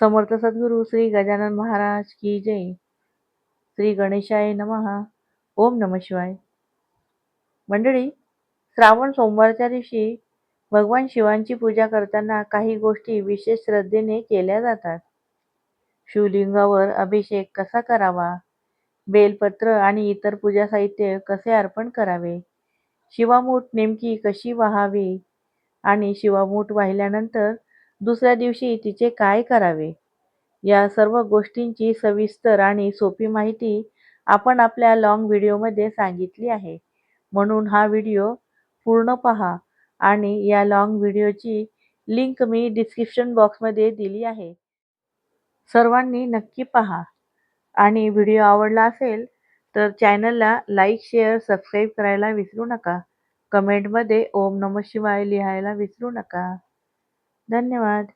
समर्थ सद्गुरू श्री गजानन महाराज की जय. श्री गणेशाय नमः. ओम नमः शिवाय. मंडळी, श्रावण सोमवारच्या दिवशी भगवान शिवांची पूजा करताना काही गोष्टी विशेष श्रद्धेने केल्या जातात. शिवलिंगावर अभिषेक कसा करावा, बेलपत्र आणि इतर पूजा साहित्य कसे अर्पण करावे, शिवामूठ नेमकी कशी वाहावी आणि शिवामूठ वाहिल्यानंतर दुसऱ्या दिवशी तिचे काय करावे, या सर्व गोष्टींची सविस्तर आणि सोपी माहिती आपण आपल्या लॉंग व्हिडिओमध्ये सांगितली आहे. म्हणून हा व्हिडिओ पूर्ण पहा आणि या लॉंग व्हिडिओची लिंक मी डिस्क्रिप्शन बॉक्समध्ये दिली आहे. सर्वांनी नक्की पहा आणि व्हिडिओ आवडला असेल तर चॅनलला लाईक, शेअर, सबस्क्राईब करायला विसरू नका. कमेंटमध्ये ओम नमः शिवाय लिहायला विसरू नका. धन्यवाद.